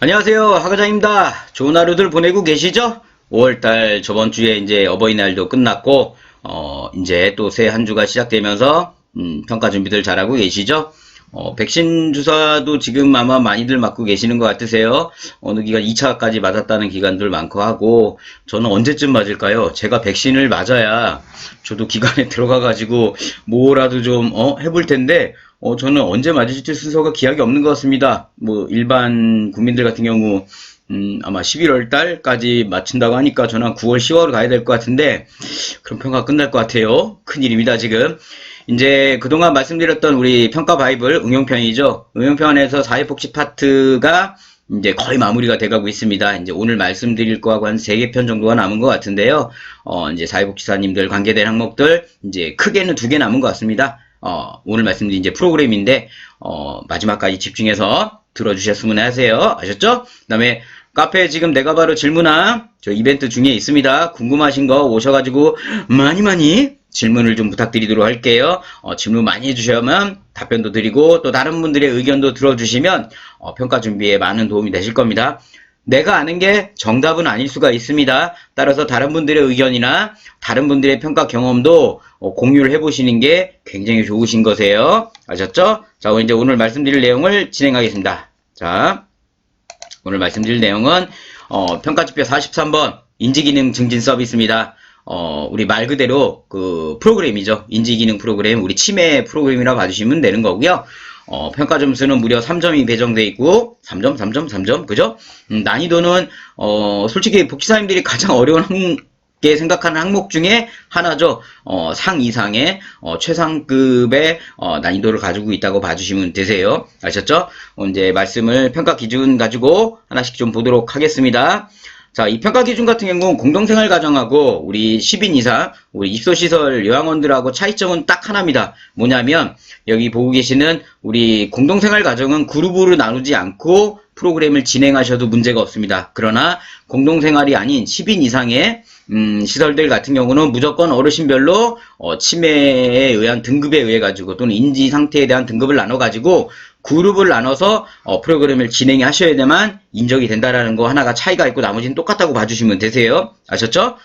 안녕하세요. 하과장입니다. 좋은 하루들 보내고 계시죠? 5월달 저번 주에 이제 어버이날도 끝났고, 이제 또 새 한 주가 시작되면서, 평가 준비들 잘하고 계시죠? 백신 주사도 지금 아마 많이들 맞고 계시는 것 같으세요. 어느 기간 2차까지 맞았다는 기관들 많고 하고, 저는 언제쯤 맞을까요? 제가 백신을 맞아야 저도 기관에 들어가가지고 뭐라도 좀, 해볼 텐데, 저는 언제 맞을지 순서가 기약이 없는 것 같습니다. 뭐, 일반 국민들 같은 경우, 아마 11월 달까지 맞춘다고 하니까 저는 한 9월, 10월 가야 될 것 같은데, 그럼 평가 끝날 것 같아요. 큰일입니다, 지금. 이제 그동안 말씀드렸던 우리 평가 바이블 응용편이죠. 응용편에서 사회복지 파트가 이제 거의 마무리가 돼가고 있습니다. 이제 오늘 말씀드릴 거하고 한 3개 편 정도가 남은 것 같은데요. 이제 사회복지사님들 관계된 항목들, 이제 크게는 2개 남은 것 같습니다. 오늘 말씀드린 이제 프로그램인데, 마지막까지 집중해서 들어주셨으면 하세요. 아셨죠? 그 다음에 카페에 지금 내가 바로 질문함, 저 이벤트 중에 있습니다. 궁금하신 거 오셔가지고 많이 질문을 좀 부탁드리도록 할게요. 질문 많이 해주셔야만 답변도 드리고 또 다른 분들의 의견도 들어주시면 평가 준비에 많은 도움이 되실 겁니다. 내가 아는 게 정답은 아닐 수가 있습니다. 따라서 다른 분들의 의견이나 다른 분들의 평가 경험도 공유를 해보시는 게 굉장히 좋으신 거세요. 아셨죠? 자, 이제 오늘 말씀드릴 내용을 진행하겠습니다. 자, 오늘 말씀드릴 내용은 평가지표 43번 인지기능 증진 서비스입니다. 우리 말 그대로 그 프로그램이죠. 인지기능 프로그램, 우리 치매 프로그램이라고 봐주시면 되는 거고요. 평가 점수는 무려 3점이 배정되어 있고 3점, 3점, 3점, 그죠? 난이도는 솔직히 복지사님들이 가장 어려운 게 생각하는 항목 중에 하나죠. 상 이상의 최상급의 난이도를 가지고 있다고 봐주시면 되세요. 아셨죠? 이제 말씀을 평가 기준 가지고 하나씩 좀 보도록 하겠습니다. 자, 이 평가 기준 같은 경우는 공동생활 가정하고 우리 10인 이상 우리 입소시설 요양원들하고 차이점은 딱 하나입니다. 뭐냐면 여기 보고 계시는 우리 공동생활 가정은 그룹으로 나누지 않고 프로그램을 진행하셔도 문제가 없습니다. 그러나 공동생활이 아닌 10인 이상의 시설들 같은 경우는 무조건 어르신별로 치매에 의한 등급에 의해 가지고 또는 인지 상태에 대한 등급을 나눠 가지고 그룹을 나눠서 프로그램을 진행하셔야만 인정이 된다라는 거 하나가 차이가 있고 나머지는 똑같다고 봐주시면 되세요. 아셨죠?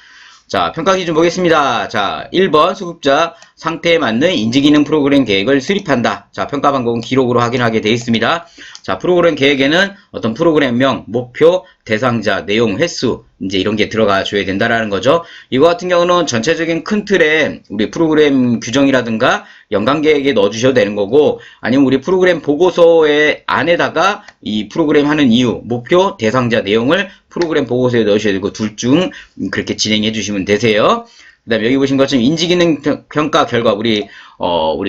자, 평가 기준 보겠습니다. 자, 1번 수급자 상태에 맞는 인지기능 프로그램 계획을 수립한다. 자, 평가 방법은 기록으로 확인하게 되어 있습니다. 자, 프로그램 계획에는 어떤 프로그램명, 목표, 대상자, 내용, 횟수 이제 이런 게 들어가 줘야 된다라는 거죠. 이거 같은 경우는 전체적인 큰 틀에 우리 프로그램 규정이라든가 연간 계획에 넣어 주셔도 되는 거고, 아니면 우리 프로그램 보고서의 안에다가 이 프로그램 하는 이유, 목표, 대상자, 내용을 프로그램 보고서에 넣으셔야 되고, 둘 중 그렇게 진행해 주시면 되세요. 그 다음에 여기 보신 것처럼 인지기능 평가 결과 우리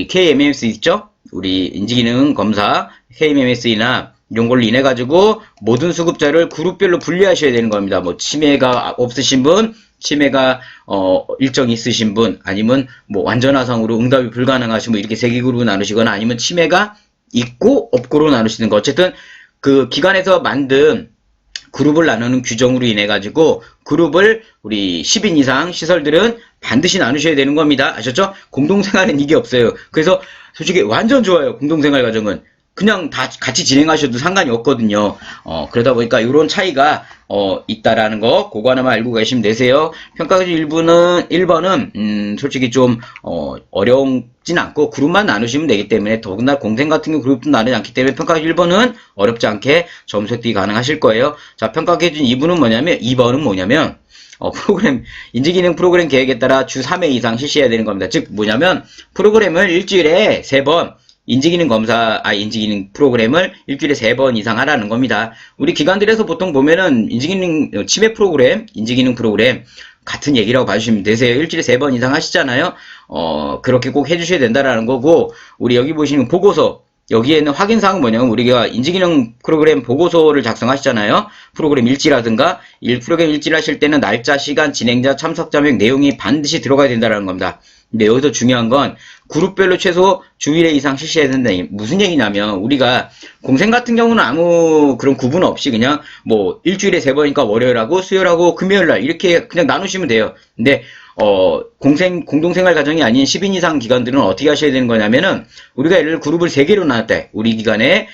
KMMS 있죠? 우리 인지기능 검사 KMMS나 이런 걸로 인해 가지고 모든 수급자를 그룹별로 분리하셔야 되는 겁니다. 뭐 치매가 없으신 분, 치매가 일정 있으신 분, 아니면 뭐 완전화상으로 응답이 불가능하신 분, 이렇게 3개 그룹으로 나누시거나 아니면 치매가 있고 없고로 나누시는 거. 어쨌든 그 기관에서 만든 그룹을 나누는 규정으로 인해 가지고 그룹을 우리 10인 이상 시설들은 반드시 나누셔야 되는 겁니다. 아셨죠? 공동생활은 이게 없어요. 그래서 솔직히 완전 좋아요. 공동생활 과정은 그냥 다 같이 진행하셔도 상관이 없거든요. 그러다 보니까 이런 차이가 있다라는 거 그거 하나만 알고 계시면 되세요. 평가 기준 1번은 솔직히 좀 어렵진 않고 그룹만 나누시면 되기 때문에, 더군다나 공생 같은 경우 그룹도 나누지 않기 때문에 평가 기준 1번은 어렵지 않게 점수 획득이 가능하실 거예요. 자, 평가 기준 2번은 뭐냐면 프로그램, 인지기능 프로그램 계획에 따라 주 3회 이상 실시해야 되는 겁니다. 즉, 뭐냐면, 프로그램을 일주일에 3번, 인지기능 프로그램을 일주일에 3번 이상 하라는 겁니다. 우리 기관들에서 보통 보면은, 치매 프로그램, 인지기능 프로그램, 같은 얘기라고 봐주시면 되세요. 일주일에 3번 이상 하시잖아요. 그렇게 꼭 해주셔야 된다라는 거고, 우리 여기 보시는 보고서, 여기에는 확인사항은 뭐냐면 우리가 인지기능 프로그램 보고서를 작성하시잖아요. 프로그램 일지라든가 프로그램 일지를 하실 때는 날짜, 시간, 진행자, 참석자 명 내용이 반드시 들어가야 된다는 겁니다. 근데 여기서 중요한 건 그룹별로 최소 주 1회 이상 실시해야 된다. 무슨 얘기냐면 우리가 공생 같은 경우는 아무 그런 구분 없이 그냥 뭐 일주일에 3번이니까 월요일하고 수요일하고 금요일날 이렇게 그냥 나누시면 돼요. 근데 공동생활 가정이 아닌 10인 이상 기관들은 어떻게 하셔야 되는 거냐면은, 우리가 예를 들어 그룹을 3개로 나눴대. 우리 기관에,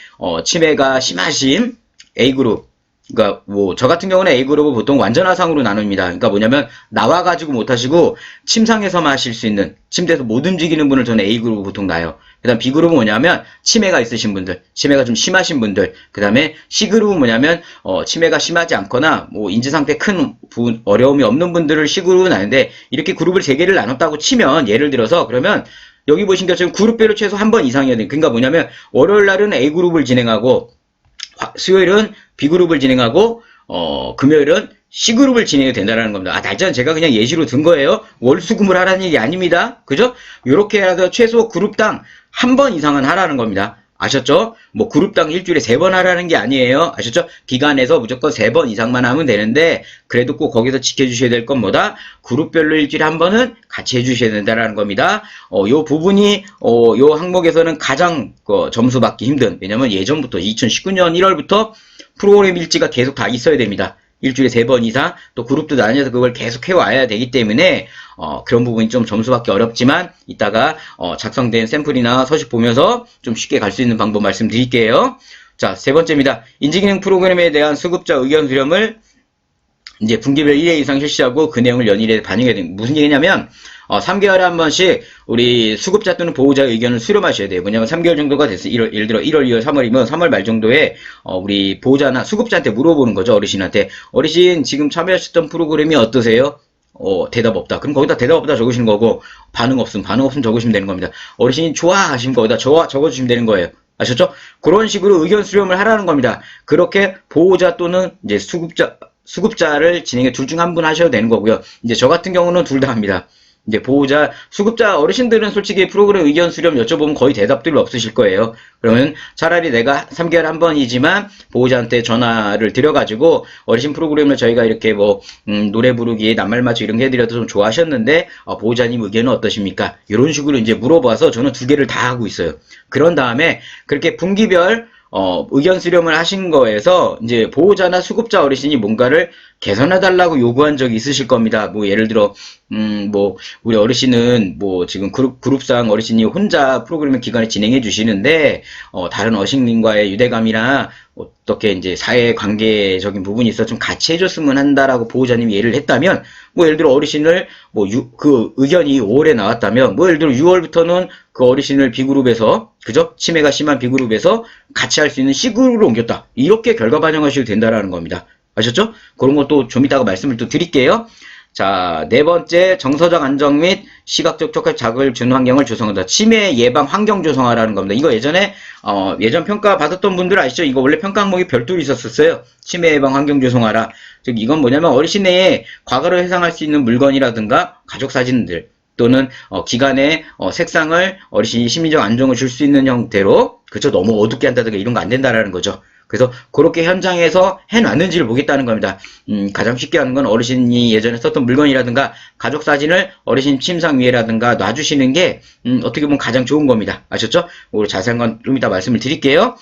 치매가 심하신 A그룹. 그러니까 뭐 저 같은 경우는 A그룹을 보통 완전화상으로 나눕니다. 그러니까 뭐냐면 나와가지고 못하시고 침상에서만 하실 수 있는, 침대에서 못 움직이는 분을 저는 A그룹을 보통 놔요. 그 다음 B그룹은 뭐냐면 치매가 있으신 분들, 치매가 좀 심하신 분들, 그 다음에 C그룹은 뭐냐면 치매가 심하지 않거나 뭐 인지상태 큰 어려움이 없는 분들을 C그룹은 나는데, 이렇게 그룹을 3개를 나눴다고 치면, 예를 들어서 그러면 여기 보신 것처럼 그룹별로 최소 한 번 이상이어야 돼요. 그러니까 뭐냐면 월요일 날은 A그룹을 진행하고, 수요일은 B그룹을 진행하고, 금요일은 C그룹을 진행해도 된다는 겁니다. 날짜는 제가 그냥 예시로 든 거예요. 월수금을 하라는 얘기 아닙니다. 그죠? 요렇게 해서 최소 그룹당 한 번 이상은 하라는 겁니다. 아셨죠? 뭐 그룹당 일주일에 3번 하라는 게 아니에요. 아셨죠? 기간에서 무조건 3번 이상만 하면 되는데, 그래도 꼭 거기서 지켜주셔야 될 건 뭐다? 그룹별로 일주일에 한 번은 같이 해주셔야 된다는 겁니다. 요 부분이 요 항목에서는 가장 점수 받기 힘든, 왜냐면 예전부터 2019년 1월부터 프로그램 일지가 계속 다 있어야 됩니다. 일주일에 3번 이상, 또 그룹도 나뉘어서 그걸 계속 해와야 되기 때문에 그런 부분이 좀 점수 받기 어렵지만, 이따가 작성된 샘플이나 서식 보면서 좀 쉽게 갈 수 있는 방법 말씀드릴게요. 자, 3번째입니다. 인지기능 프로그램에 대한 수급자 의견 수렴을 이제 분기별 1회 이상 실시하고 그 내용을 연일에 반영해야 됩니다. 무슨 얘기냐면 3개월에 한 번씩 우리 수급자 또는 보호자의 의견을 수렴하셔야 돼요. 뭐냐면 3개월 정도가 됐어요. 예를 들어 1월, 2월, 3월이면 3월 말 정도에 우리 보호자나 수급자한테 물어보는 거죠. 어르신한테. 어르신 지금 참여하셨던 프로그램이 어떠세요? 대답 없다. 그럼 거기다 대답 없다 적으시는 거고, 반응 없음 적으시면 되는 겁니다. 어르신이 좋아하시면 거기다 적어주시면 되는 거예요. 아셨죠? 그런 식으로 의견 수렴을 하라는 겁니다. 그렇게 보호자 또는 이제 수급자를 진행해 둘 중 한 분 하셔도 되는 거고요. 이제 저 같은 경우는 둘 다 합니다. 이제 보호자, 수급자 어르신들은 솔직히 프로그램 의견 수렴 여쭤보면 거의 대답들 없으실 거예요. 그러면 차라리 내가 3개월에 한 번이지만 보호자한테 전화를 드려가지고, 어르신 프로그램을 저희가 이렇게 뭐 노래 부르기, 낱말 맞추기 이런 게 해드려도 좀 좋아하셨는데 보호자님 의견은 어떠십니까? 이런 식으로 이제 물어봐서 저는 2개를 다 하고 있어요. 그런 다음에 그렇게 분기별 의견 수렴을 하신 거에서 이제 보호자나 수급자 어르신이 뭔가를 개선해달라고 요구한 적이 있으실 겁니다. 뭐 예를 들어 뭐 우리 어르신은 뭐 지금 그룹상 어르신이 혼자 프로그램을 기간에 진행해 주시는데 다른 어르신님과의 유대감이나 어떻게 이제 사회 관계적인 부분이 있어 좀 같이 해줬으면 한다라고 보호자님이 예를 했다면, 뭐 예를 들어 어르신을 그 의견이 5월에 나왔다면, 뭐 예를 들어 6월부터는 그 어르신을 B그룹에서, 그죠? 치매가 심한 B그룹에서 같이 할 수 있는 C그룹으로 옮겼다. 이렇게 결과 반영하셔도 된다라는 겁니다. 아셨죠? 그런 것도 좀 이따가 말씀을 또 드릴게요. 자, 4번째, 정서적 안정 및 시각적 촉각 자극을 주는 환경을 조성한다. 치매 예방 환경 조성하라는 겁니다. 이거 예전에 예전 평가 받았던 분들 아시죠? 이거 원래 평가 항목이 별도로 있었어요. 치매 예방 환경 조성하라. 즉 이건 뭐냐면 어르신의 과거를 회상할 수 있는 물건이라든가 가족 사진들, 또는 기간에 색상을 어르신이 심리적 안정을 줄 수 있는 형태로, 그죠? 너무 어둡게 한다든가 이런 거 안 된다라는 거죠. 그래서 그렇게 현장에서 해놨는지를 보겠다는 겁니다. 가장 쉽게 하는 건 어르신이 예전에 썼던 물건이라든가 가족 사진을 어르신 침상 위에라든가 놔주시는 게 어떻게 보면 가장 좋은 겁니다. 아셨죠? 오늘 자세한 건 좀 이따 말씀을 드릴게요.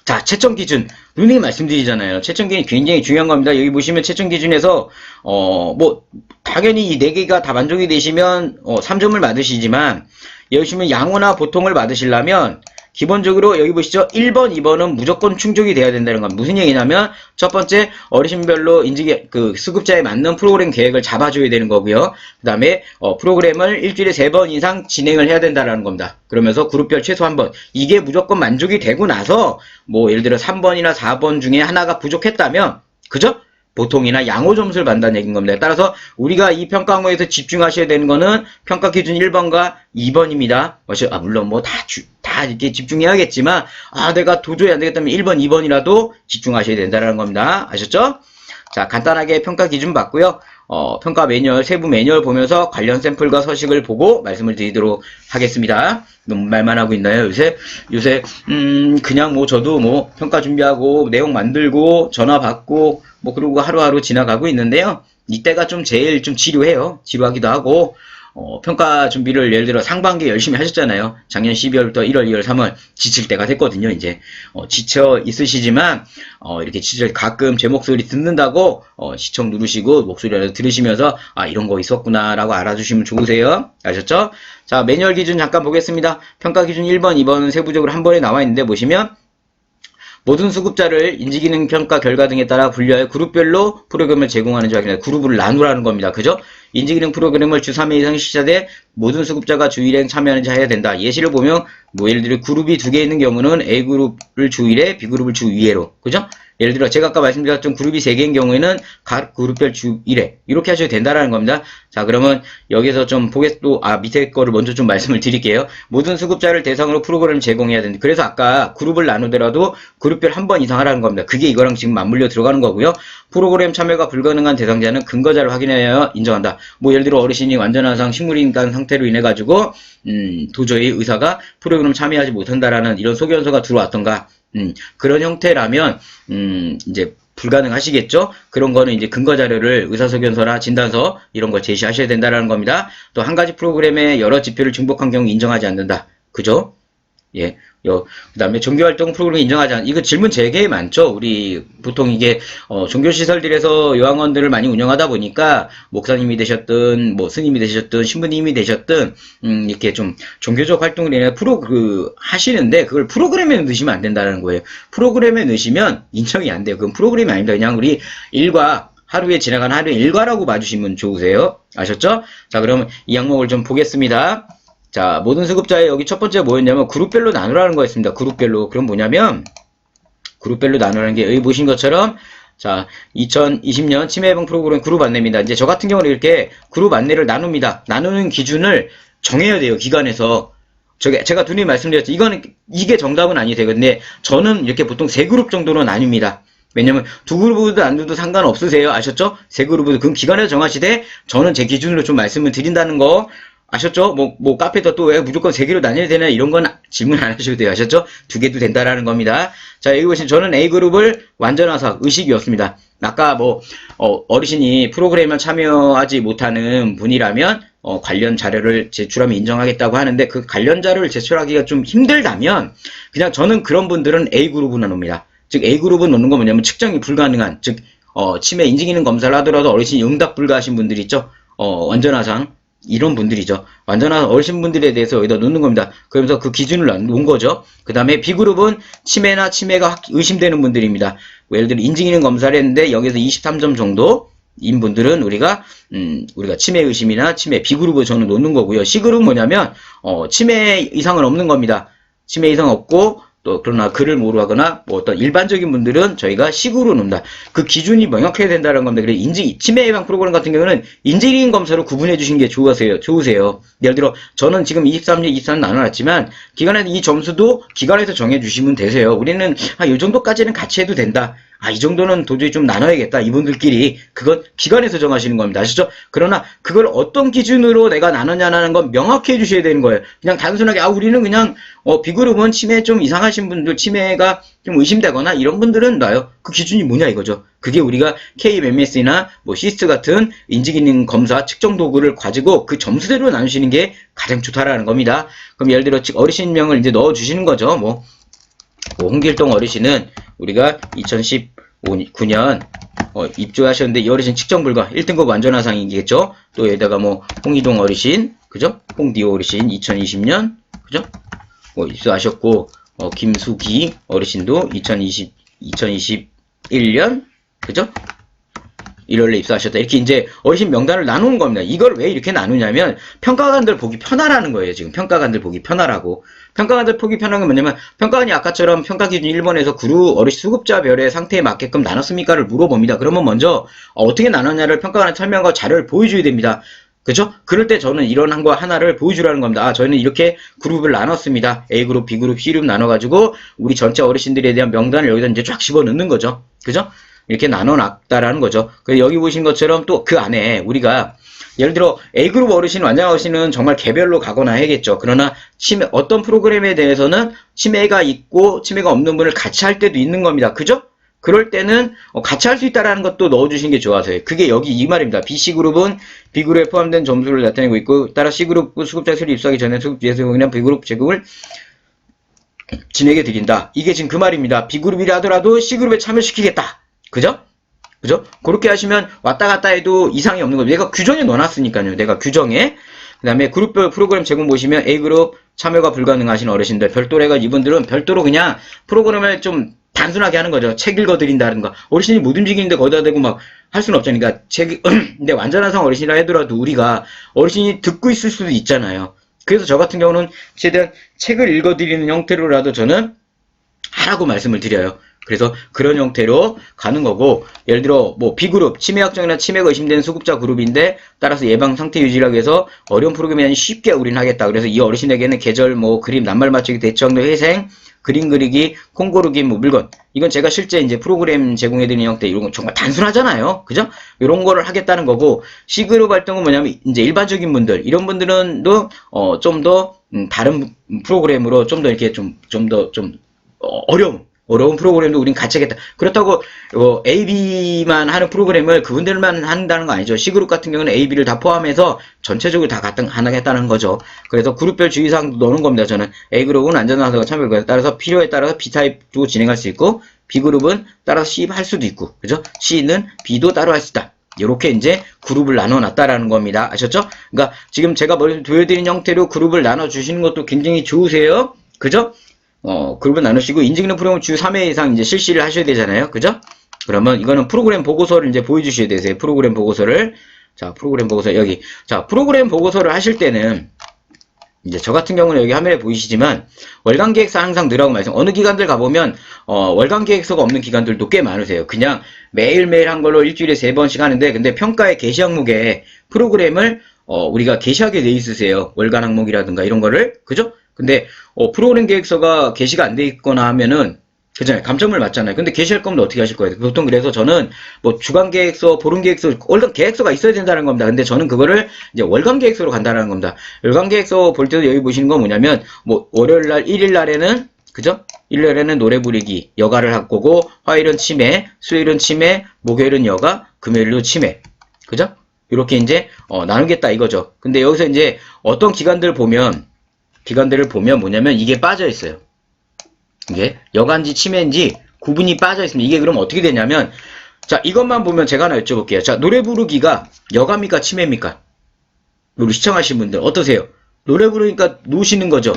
자, 채점 기준. 분명히 말씀드리잖아요. 채점 기준이 굉장히 중요한 겁니다. 여기 보시면 채점 기준에서 뭐 당연히 이 4개가 다 만족이 되시면 3점을 받으시지만, 여기 보시면 양호나 보통을 받으시려면 기본적으로 여기 보시죠. 1번, 2번은 무조건 충족이 돼야 된다는 건 무슨 얘기냐면, 첫 번째, 어르신별로 수급자에 맞는 프로그램 계획을 잡아줘야 되는 거고요. 그 다음에, 프로그램을 일주일에 3번 이상 진행을 해야 된다는 겁니다. 그러면서 그룹별 최소 1번. 이게 무조건 만족이 되고 나서, 뭐, 예를 들어 3번이나 4번 중에 하나가 부족했다면, 그죠? 보통이나 양호 점수를 받는다는 얘기인 겁니다. 따라서 우리가 이 평가 항목에서 집중하셔야 되는 거는 평가 기준 1번과 2번입니다. 물론 뭐 다 이렇게 집중해야겠지만, 내가 도저히 안 되겠다면 1번, 2번이라도 집중하셔야 된다는 겁니다. 아셨죠? 자, 간단하게 평가 기준 봤고요. 평가 매뉴얼, 세부 매뉴얼 보면서 관련 샘플과 서식을 보고 말씀을 드리도록 하겠습니다. 너무 말만 하고 있나요, 요새, 그냥 뭐 저도 뭐 평가 준비하고 내용 만들고 전화 받고 뭐 그러고 하루하루 지나가고 있는데요. 이때가 좀 제일 좀 지루해요. 지루하기도 하고, 평가 준비를 예를 들어 상반기에 열심히 하셨잖아요. 작년 12월부터 1월, 2월, 3월 지칠 때가 됐거든요. 이제 지쳐 있으시지만 이렇게 가끔 제 목소리 듣는다고 시청 누르시고 목소리라도 들으시면서 이런 거 있었구나 라고 알아주시면 좋으세요. 아셨죠? 자, 매뉴얼 기준 잠깐 보겠습니다. 평가 기준 1번, 2번은 세부적으로 한 번에 나와 있는데 보시면 모든 수급자를 인지기능 평가 결과 등에 따라 분류하여 그룹별로 프로그램을 제공하는 조합입니다. 그룹을 나누라는 겁니다. 그죠? 인지기능 프로그램을 주 3회 이상 실시하되 모든 수급자가 주 1회 참여하는지 해야 된다. 예시를 보면 뭐 예를 들어 그룹이 2개 있는 경우는 A그룹을 주 1회, B그룹을 주 2회로. 그죠? 예를 들어 제가 아까 말씀드렸던 그룹이 3개인 경우에는 각 그룹별 주 1회 이렇게 하셔도 된다라는 겁니다. 자, 그러면 여기서 좀 밑에 거를 먼저 좀 말씀을 드릴게요. 모든 수급자를 대상으로 프로그램을 제공해야 된다. 그래서 아까 그룹을 나누더라도 그룹별 한 번 이상 하라는 겁니다. 그게 이거랑 지금 맞물려 들어가는 거고요. 프로그램 참여가 불가능한 대상자는 근거자를 확인하여 인정한다. 뭐 예를 들어 어르신이 완전한 식물인간 상태로 인해 가지고 도저히 의사가 프로그램 참여하지 못한다라는 이런 소견서가 들어왔던가 그런 형태라면 이제 불가능하시겠죠? 그런 거는 이제 근거 자료를 의사소견서나 진단서 이런 걸 제시하셔야 된다라는 겁니다. 또 한 가지 프로그램의 여러 지표를 중복한 경우 인정하지 않는다. 그죠? 예. 그 다음에 종교활동 프로그램을 인정하지 않는, 이거 질문 되게 많죠? 우리, 보통 이게, 종교시설들에서 요양원들을 많이 운영하다 보니까, 목사님이 되셨든, 뭐, 스님이 되셨든, 신부님이 되셨든, 이렇게 좀, 종교적 활동을 인해 하시는데, 그걸 프로그램에 넣으시면 안 된다는 거예요. 프로그램에 넣으시면 인정이 안 돼요. 그건 프로그램이 아닙니다. 그냥 우리 하루에 지나가는 하루의 일과라고 봐주시면 좋으세요. 아셨죠? 자, 그러면 이 항목을 좀 보겠습니다. 자, 모든 수급자의 여기 첫 번째 뭐였냐면 그룹별로 나누라는 거였습니다. 그룹별로. 그럼 뭐냐면 그룹별로 나누라는 게 여기 보신 것처럼 자, 2020년 치매 예방 프로그램 그룹 안내입니다. 이제 저 같은 경우는 이렇게 그룹 안내를 나눕니다. 나누는 기준을 정해야 돼요. 기관에서. 제가 둘이 말씀드렸죠. 이게 정답은 아니세요. 근데 저는 이렇게 보통 3그룹 정도로 나뉩니다. 왜냐면 2그룹도 나눠도 상관없으세요. 아셨죠? 3그룹도 그럼 기관에서 정하시되 저는 제 기준으로 좀 말씀을 드린다는 거 아셨죠? 카페도 또 왜 무조건 3개로 나뉘어야 되나 이런 건 질문 안 하셔도 돼요. 아셨죠? 2개도 된다라는 겁니다. 자, 여기 보시면 저는 A그룹을 완전화사 의식이었습니다. 아까 어르신이 프로그램에 참여하지 못하는 분이라면, 관련 자료를 제출하면 인정하겠다고 하는데 그 관련 자료를 제출하기가 좀 힘들다면, 그냥 저는 그런 분들은 A그룹을 나눕니다. 즉, A그룹은 놓는 건 뭐냐면 측정이 불가능한, 즉, 치매 인지기능 검사를 하더라도 어르신이 응답 불가하신 분들 있죠? 완전화상. 이런 분들이죠. 완전한 어르신분들에 대해서 여기다 놓는 겁니다. 그러면서 그 기준을 놓은 거죠. 그 다음에 B그룹은 치매가 의심되는 분들입니다. 예를 들어 인지기능 검사를 했는데 여기서 23점 정도인 분들은 우리가 치매 의심이나 치매 B그룹을 저는 놓는 거고요. C그룹은 뭐냐면 치매 이상은 없는 겁니다. 치매 이상 없고 또 그러나 글을 모르거나 뭐 어떤 일반적인 분들은 저희가 C그룹으로 놓는다. 그 기준이 명확해야 된다는 겁니다. 그래서 치매 예방 프로그램 같은 경우는 인지기능 검사로 구분해 주시는 게 좋으세요. 예를 들어 저는 지금 23년, 24년 나눠놨지만 기관에서 이 점수도 기관에서 정해 주시면 되세요. 우리는 이 정도까지는 같이 해도 된다. 이 정도는 도저히 좀 나눠야겠다. 이분들끼리. 그건 기관에서 정하시는 겁니다. 아시죠? 그러나 그걸 어떤 기준으로 내가 나누냐는 건 명확히 해주셔야 되는 거예요. 그냥 단순하게, 우리는 그냥, B그룹은 치매 좀 이상하신 분들, 치매가 좀 의심되거나 이런 분들은 놔요. 그 기준이 뭐냐 이거죠. 그게 우리가 KMMS나 시스트 같은 인지기능 검사 측정 도구를 가지고 그 점수대로 나누시는 게 가장 좋다라는 겁니다. 그럼 예를 들어 어르신명을 이제 넣어주시는 거죠. 홍길동 어르신은 우리가 2019년 입주하셨는데 이 어르신 측정 불가 1등급 완전화상이겠죠. 또 여기다가 홍희동 어르신, 그죠? 홍디오 어르신 2020년, 그죠? 입수하셨고 김수기 어르신도 2021년, 그죠? 1월에 입사하셨다. 이렇게 이제 어르신 명단을 나누는 겁니다. 이걸 왜 이렇게 나누냐면 평가관들 보기 편하라는 거예요. 지금 평가관들 보기 편하라고. 평가관들 보기 편한 건 뭐냐면 평가관이 아까처럼 평가 기준 1번에서 그룹 어르신 수급자별의 상태에 맞게끔 나눴습니까를 물어봅니다. 그러면 먼저 어떻게 나눴냐를 평가관에 설명과 자료를 보여줘야 됩니다. 그죠? 그럴 때 저는 이런 거 하나를 보여주라는 겁니다. 저희는 이렇게 그룹을 나눴습니다. A그룹, B그룹, C그룹 나눠가지고 우리 전체 어르신들에 대한 명단을 여기다 이제 쫙 집어넣는 거죠. 그죠? 이렇게 나눠놨다라는 거죠. 그래서 여기 보신 것처럼 또 그 안에 우리가 예를 들어 A그룹 어르신, 완전 어르신은 정말 개별로 가거나 해야겠죠. 그러나 어떤 프로그램에 대해서는 치매가 있고 치매가 없는 분을 같이 할 때도 있는 겁니다. 그죠? 그럴 때는 같이 할 수 있다라는 것도 넣어주신 게 좋아서요. 그게 여기 이 말입니다. BC그룹은 B그룹에 포함된 점수를 나타내고 있고 따라 C그룹 수급자 수를 입수하기 전에 수급자에서 B그룹 제공을 진행해 드린다. 이게 지금 그 말입니다. B그룹이라 하더라도 C그룹에 참여시키겠다. 그죠? 그렇게 하시면 왔다 갔다 해도 이상이 없는 거죠. 내가 규정에 넣어놨으니까요. 내가 규정에. 그 다음에 그룹별 프로그램 제공 보시면 A그룹 참여가 불가능하신 어르신들 별도로 해가 이분들은 별도로 그냥 프로그램을 좀 단순하게 하는 거죠. 책 읽어드린다든가. 어르신이 못 움직이는데 거기다 대고 막 할 수는 없잖아요. 그러니까 근데 완전한 상 어르신이라 하더라도 우리가 어르신이 듣고 있을 수도 있잖아요. 그래서 저 같은 경우는 최대한 책을 읽어드리는 형태로라도 저는 하라고 말씀을 드려요. 그래서 그런 형태로 가는 거고, 예를 들어 뭐 B그룹, 치매 확정이나 치매가 의심되는 수급자 그룹인데 따라서 예방 상태 유지를 하기 위해서 어려운 프로그램이 아닌 쉽게 우리는 하겠다. 그래서 이 어르신에게는 계절, 뭐 그림, 낱말 맞추기, 대처학로 회생, 그림 그리기, 콩 고르기, 뭐 물건. 이건 제가 실제 이제 프로그램 제공해드리는 형태, 이런 건 정말 단순하잖아요. 그죠? 이런 거를 하겠다는 거고, C그룹 활동은 뭐냐면 이제 일반적인 분들, 이런 분들은 좀 더 다른 프로그램으로 좀 더 이렇게 좀 더 어려운 프로그램도 우린 같이 하겠다. 그렇다고 A, B만 하는 프로그램을 그분들만 한다는 거 아니죠. C그룹 같은 경우는 A, B를 다 포함해서 전체적으로 다 하겠다는 거죠. 그래서 그룹별 주의사항도 넣는 겁니다. 저는 A그룹은 안전하다고 참여를 따라서 필요에 따라서 B타입도 진행할 수 있고, B그룹은 따라서 C 할 수도 있고, 그죠? C는 B도 따로 할 수 있다. 이렇게 이제 그룹을 나눠놨다라는 겁니다. 아셨죠? 그러니까 지금 제가 보여드린 형태로 그룹을 나눠주시는 것도 굉장히 좋으세요. 그죠? 그룹을 나누시고, 인증 프로그램 주 3회 이상 이제 실시를 하셔야 되잖아요. 그죠? 그러면 이거는 프로그램 보고서를 이제 보여주셔야 되세요. 프로그램 보고서를. 자, 프로그램 보고서 여기. 자, 프로그램 보고서를 하실 때는 이제 저 같은 경우는 여기 화면에 보이시지만 월간 계획서 항상 넣으라고 어느 기관들 가보면 월간 계획서가 없는 기관들도 꽤 많으세요. 그냥 매일매일 한 걸로 일주일에 3번씩 하는데, 근데 평가의 게시 항목에 프로그램을 우리가 게시하게 돼 있으세요. 월간 항목이라든가 이런 거를. 그죠? 근데 프로그램 계획서가 게시가 안 돼 있거나 하면은 그잖아요. 감점을 맞잖아요. 근데 게시할 거면 어떻게 하실 거예요? 보통 그래서 저는 뭐 주간 계획서, 보름 계획서, 월간 계획서가 있어야 된다는 겁니다. 근데 저는 그거를 이제 월간 계획서로 간다는 겁니다. 월간 계획서 볼 때도 여기 보시는 건 뭐냐면, 뭐 월요일 날, 일일 날에는 그죠? 일요일에는 노래 부르기, 여가를 할 거고, 화요일은 치매, 수요일은 치매, 목요일은 여가, 금요일은 치매. 그죠? 이렇게 이제 나누겠다 이거죠. 근데 여기서 이제 어떤 기관들을 보면 뭐냐면 이게 빠져 있어요. 이게 여간지 치매인지 구분이 빠져 있습니다. 이게 그럼 어떻게 되냐면, 자, 이것만 보면 제가 하나 여쭤볼게요. 자, 노래 부르기가 여가입니까 치매입니까? 우리 시청하신 분들 어떠세요? 노래 부르니까 노시는 거죠.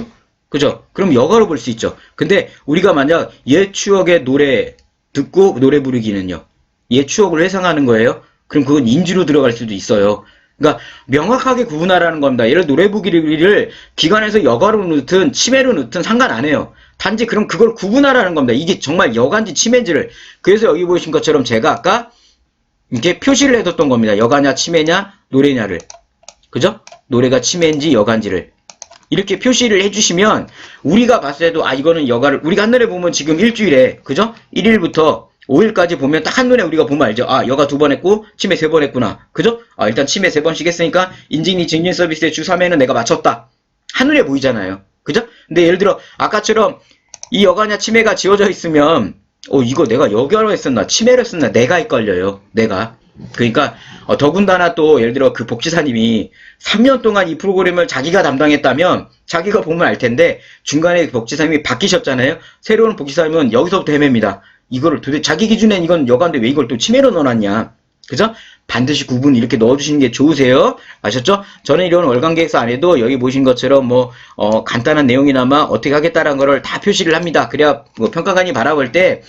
그죠? 그럼 여가로 볼 수 있죠. 근데 우리가 만약 옛 추억의 노래 듣고 노래 부르기는요, 옛 추억을 회상하는 거예요? 그럼 그건 인지로 들어갈 수도 있어요. 그러니까 명확하게 구분하라는 겁니다. 예를 들어 노래 부르기를 기관에서 여가로 넣든 치매로 넣든 상관 안 해요. 단지 그럼 그걸 구분하라는 겁니다. 이게 정말 여가인지 치매인지를. 그래서 여기 보신 것처럼 제가 아까 이렇게 표시를 해뒀던 겁니다. 여가냐 치매냐 노래냐를. 그죠? 노래가 치매인지 여가인지를 이렇게 표시를 해주시면 우리가 봤을 때도 이거는 여가를, 우리가 한눈에 보면 지금 일주일에 그죠? 1일부터 5일까지 보면 딱 한눈에 우리가 보면 알죠. 여가 2번 했고 치매 3번 했구나. 그죠? 일단 치매 3번씩 했으니까 인증이 증진 서비스의 주 3회는 내가 맞췄다. 한눈에 보이잖아요. 그죠? 근데 예를 들어 아까처럼 이 여가냐 치매가 지워져 있으면 이거 내가 여가로 했었나 치매로 했었나 내가 헷갈려요. 내가. 그러니까 더군다나 또 예를 들어 그 복지사님이 3년 동안 이 프로그램을 자기가 담당했다면 자기가 보면 알 텐데 중간에 그 복지사님이 바뀌셨잖아요. 새로운 복지사님은 여기서부터 헤맵니다. 이거를 도대체 자기 기준엔 이건 여가인데 왜 이걸 또 치매로 넣어놨냐. 그죠? 반드시 구분 이렇게 넣어주시는 게 좋으세요. 아셨죠? 저는 이런 월간 계획서 안 해도 여기 보신 것처럼 뭐 간단한 내용이나마 어떻게 하겠다라는 거를 다 표시를 합니다. 그래야 뭐 평가관이 바라볼 때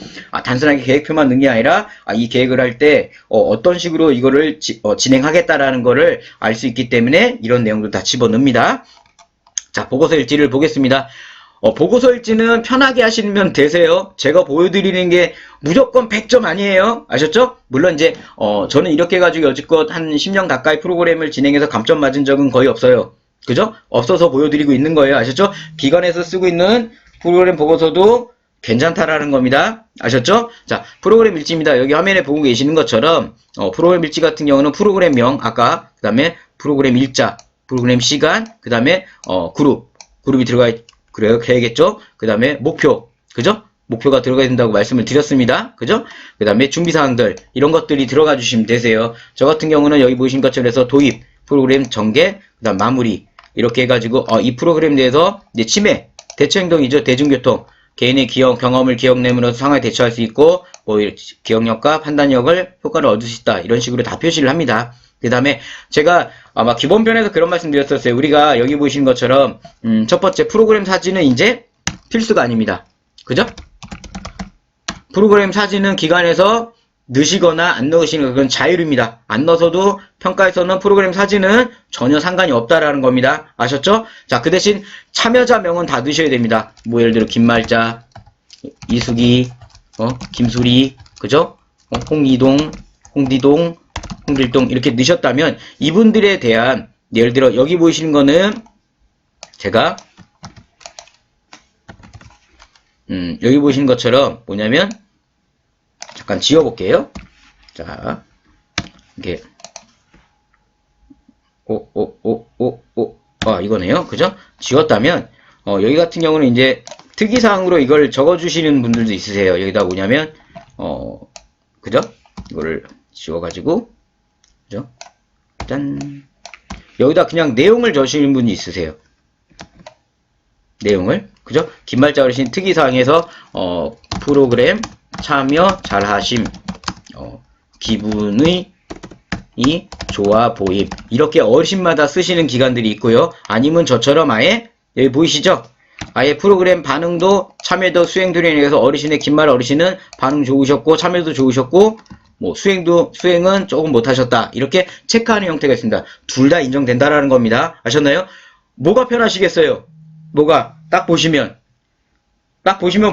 단순하게 계획표만 넣는 게 아니라 이 계획을 할 때 어떤 식으로 이거를 진행하겠다라는 거를 알 수 있기 때문에 이런 내용도 다 집어넣습니다. 자, 보고서 일지를 보겠습니다. 보고서 일지는 편하게 하시면 되세요. 제가 보여드리는 게 무조건 100점 아니에요. 아셨죠? 물론 이제 저는 이렇게 해가지고 여지껏 한 10년 가까이 프로그램을 진행해서 감점 맞은 적은 거의 없어요. 그죠? 없어서 보여드리고 있는 거예요. 아셨죠? 기관에서 쓰고 있는 프로그램 보고서도 괜찮다라는 겁니다. 아셨죠? 자, 프로그램 일지입니다. 여기 화면에 보고 계시는 것처럼 프로그램 일지 같은 경우는 프로그램명 아까 그 다음에 프로그램 일자, 프로그램 시간, 그 다음에 그룹이 들어가 있 그래요. 그래야겠죠? 그 다음에 목표. 그죠? 목표가 들어가야 된다고 말씀을 드렸습니다. 그죠? 그 다음에 준비사항들. 이런 것들이 들어가 주시면 되세요. 저 같은 경우는 여기 보신 것처럼 해서 도입, 프로그램 전개, 그 다음 마무리. 이렇게 해가지고, 이 프로그램에 대해서 이제 치매, 대처행동이죠. 대중교통. 개인의 경험을 기억내므로써 상황에 대처할 수 있고, 뭐, 기억력과 판단력을, 효과를 얻을 수 있다. 이런 식으로 다 표시를 합니다. 그 다음에 제가 아마 기본편에서 그런 말씀 드렸었어요. 우리가 여기 보시는 것처럼 첫 번째 프로그램 사진은 이제 필수가 아닙니다. 그죠? 프로그램 사진은 기관에서 넣으시거나 안 넣으시는 건 자율입니다. 안 넣어서도 평가에서는 프로그램 사진은 전혀 상관이 없다라는 겁니다. 아셨죠? 자, 그 대신 참여자 명은 다 넣으셔야 됩니다. 뭐 예를 들어 김말자, 이수기, 김수리, 그죠? 홍이동, 홍디동, 홍길동 이렇게 넣으셨다면 이분들에 대한 예를 들어 여기 보이시는 거는 제가 여기 보시는 것처럼 뭐냐면 잠깐 지워볼게요. 자, 이게 이거네요. 그죠? 지웠다면 여기 같은 경우는 이제 특이사항으로 이걸 적어주시는 분들도 있으세요. 여기다 뭐냐면 그죠? 이거를 지워가지고 그죠? 짠 여기다 그냥 내용을 적으시는 분이 있으세요. 내용을 그죠? 김말자 어르신 특이사항에서 프로그램 참여 잘하심 기분이 좋아 보임 이렇게 어르신마다 쓰시는 기관들이 있고요. 아니면 저처럼 아예 여기 보이시죠? 아예 프로그램 반응도 참여도 수행도 인해서 어르신의 김말 어르신은 반응 좋으셨고 참여도 좋으셨고 뭐 수행은 조금 못하셨다 이렇게 체크하는 형태가 있습니다. 둘 다 인정된다라는 겁니다. 아셨나요? 뭐가 편하시겠어요? 뭐가 딱 보시면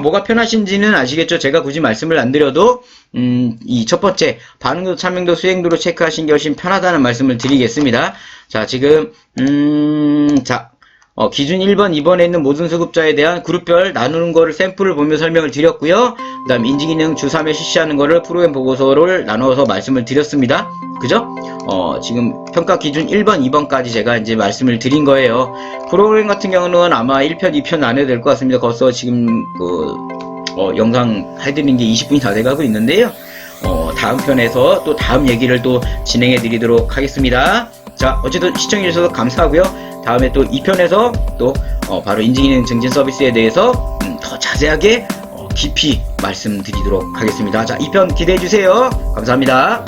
뭐가 편하신지는 아시겠죠? 제가 굳이 말씀을 안 드려도 이 첫 번째 반응도 참여도 수행도로 체크하신 게 훨씬 편하다는 말씀을 드리겠습니다. 자, 지금 기준 1번, 2번에 있는 모든 수급자에 대한 그룹별 나누는 거를 샘플을 보며 설명을 드렸고요. 그 다음 인지기능 주 3회 실시하는 거를 프로그램 보고서를 나눠서 말씀을 드렸습니다. 그죠? 지금 평가 기준 1번, 2번까지 제가 이제 말씀을 드린 거예요. 프로그램 같은 경우는 아마 1편, 2편 나눠야 될 것 같습니다. 벌써 지금 영상 해드린 게 20분이 다 돼가고 있는데요. 다음 편에서 또 다음 얘기를 또 진행해 드리도록 하겠습니다. 자, 어쨌든 시청해주셔서 감사하고요. 다음에 또 2편에서 또 바로 인지기능 증진 서비스에 대해서 더 자세하게 깊이 말씀드리도록 하겠습니다. 자, 2편 기대해주세요. 감사합니다.